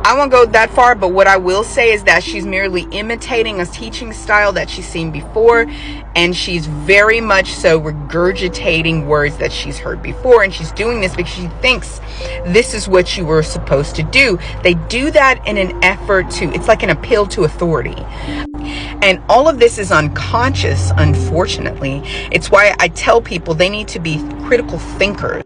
I won't go that far, but what I will say is that she's merely imitating a teaching style that she's seen before, and she's very much so regurgitating words that she's heard before, and she's doing this because she thinks this is what you were supposed to do. They do that in an effort to, it's like an appeal to authority. And all of this is unconscious, unfortunately. It's why I tell people they need to be critical thinkers.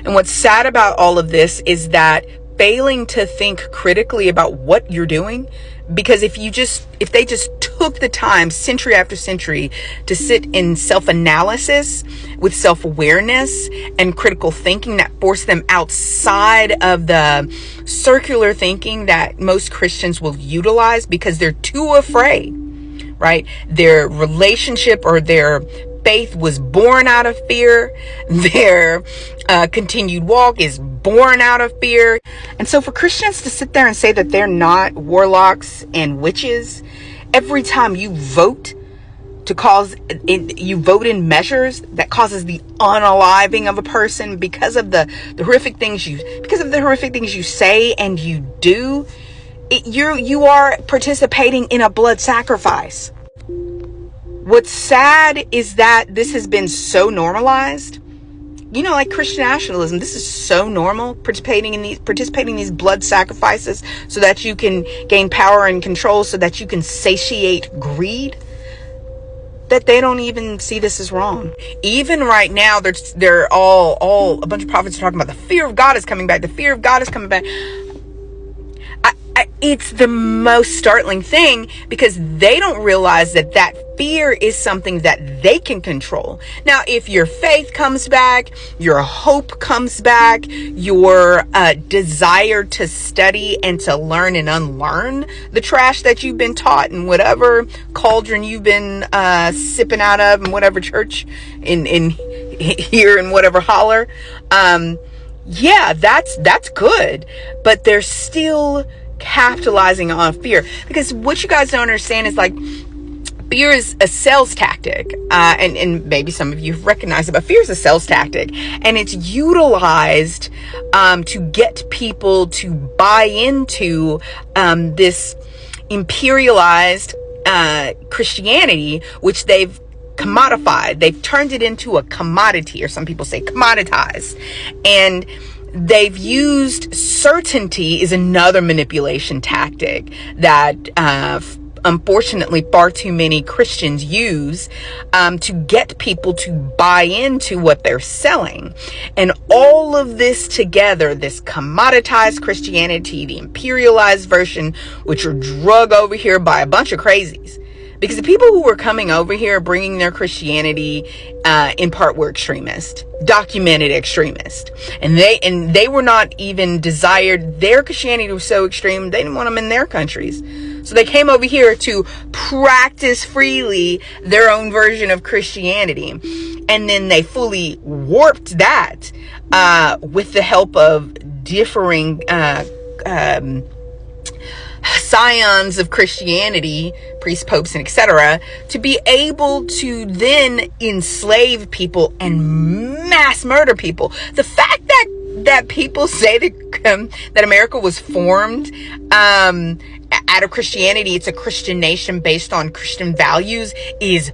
And what's sad about all of this is that failing to think critically about what you're doing, because if they just took the time century after century to sit in self-analysis with self-awareness and critical thinking that forced them outside of the circular thinking that most Christians will utilize because they're too afraid, right? Their relationship or their faith was born out of fear. Their continued walk is born out of fear. And so for Christians to sit there and say that they're not warlocks and witches, every time you vote you vote in measures that causes the unaliving of a person because of the horrific things you say and you do, you are participating in a blood sacrifice. What's sad is that this has been so normalized. Like Christian nationalism, this is so normal, participating in these blood sacrifices so that you can gain power and control, so that you can satiate greed, that they don't even see this as wrong. Even right now, they're all a bunch of prophets are talking about the fear of God is coming back. The fear of God is coming back. It's the most startling thing because they don't realize that fear is something that they can control. Now, if your faith comes back, your hope comes back, your desire to study and to learn and unlearn the trash that you've been taught and whatever cauldron you've been sipping out of and whatever church in here and whatever holler, yeah, that's good. But they're still capitalizing on fear, because what you guys don't understand is like fear is a sales tactic, and maybe some of you have recognized it, but fear is a sales tactic, and it's utilized to get people to buy into this imperialized Christianity, which they've commodified. They've turned it into a commodity, or some people say commoditized, and they've used certainty is another manipulation tactic that unfortunately far too many Christians use to get people to buy into what they're selling. And all of this together, this commoditized Christianity, the imperialized version, which are drug over here by a bunch of crazies. Because the people who were coming over here bringing their Christianity in part were extremists, documented extremists, and they were not even desired. Their Christianity was so extreme they didn't want them in their countries, so they came over here to practice freely their own version of Christianity, and then they fully warped that with the help of differing scions of Christianity, priests, popes, and etc., to be able to then enslave people and mass murder people. The fact that people say that America was formed out of Christianity, it's a Christian nation based on Christian values, is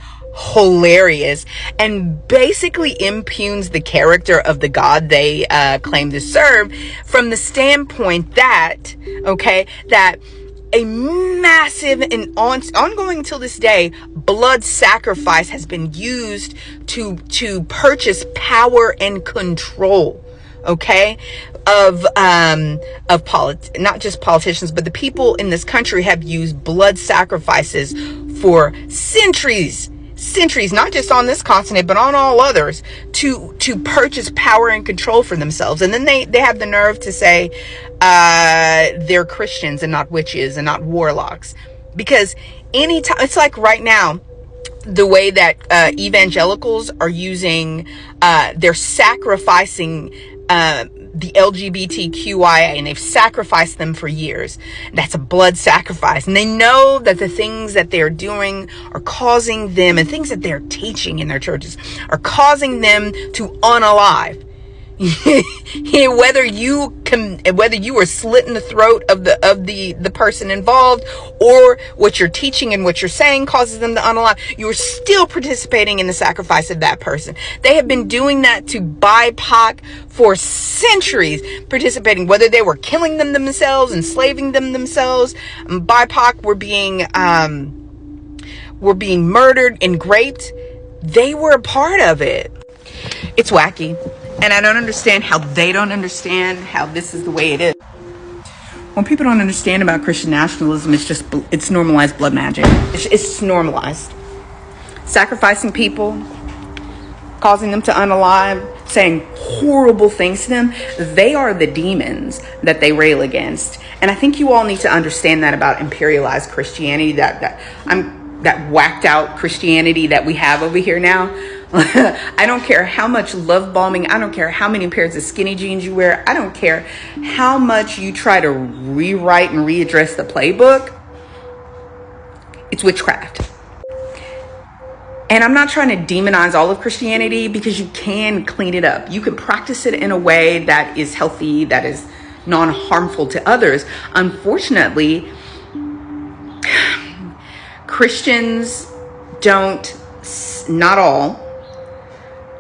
hilarious, and basically impugns the character of the God they claim to serve, from the standpoint that a massive and ongoing till this day blood sacrifice has been used to purchase power and control, of not just politicians, but the people in this country have used blood sacrifices for centuries, not just on this continent, but on all others, to purchase power and control for themselves. And then they have the nerve to say they're Christians and not witches and not warlocks. Because anytime, it's like right now, the way that evangelicals are using, they're sacrificing the LGBTQIA, and they've sacrificed them for years. That's a blood sacrifice. And they know that the things that they're doing are causing them, and things that they're teaching in their churches are causing them to unalive. whether you are slitting the throat of the person involved, or what you're teaching and what you're saying causes them to unalive, you are still participating in the sacrifice of that person. They have been doing that to BIPOC for centuries, participating, whether they were killing them themselves, enslaving them themselves. BIPOC were being murdered and raped. They were a part of it. It's wacky. And I don't understand how they don't understand how this is the way it is. When people don't understand about Christian nationalism, it's normalized blood magic. It's normalized. Sacrificing people, causing them to unalive, saying horrible things to them. They are the demons that they rail against. And I think you all need to understand that about imperialized Christianity, that whacked out Christianity that we have over here now. I don't care how much love bombing, I don't care how many pairs of skinny jeans you wear, I don't care how much you try to rewrite and readdress the playbook. It's witchcraft. And I'm not trying to demonize all of Christianity, because you can clean it up. You can practice it in a way that is healthy, that is non-harmful to others. Unfortunately, Christians don't, not all,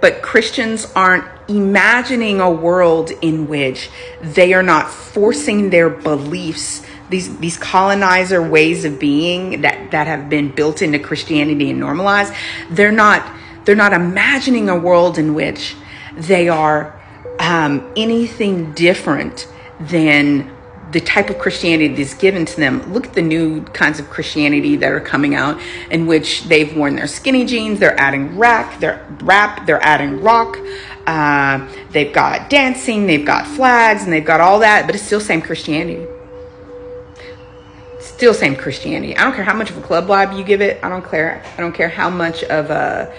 but Christians aren't imagining a world in which they are not forcing their beliefs, these colonizer ways of being that have been built into Christianity and normalized. They're not imagining a world in which they are anything different than the type of Christianity that's given to them. Look at the new kinds of Christianity that are coming out, in which they've worn their skinny jeans, they're adding rap, they're adding rock, they've got dancing, they've got flags, and they've got all that, but it's still same Christianity. Still same Christianity. I don't care how much of a club vibe you give it. I don't care how much of a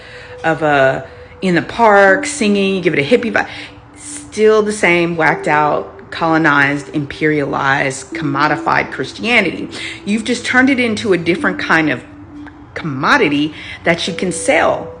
in the park singing, you give it a hippie vibe. Still the same whacked out, colonized, imperialized, commodified Christianity. You've just turned it into a different kind of commodity that you can sell.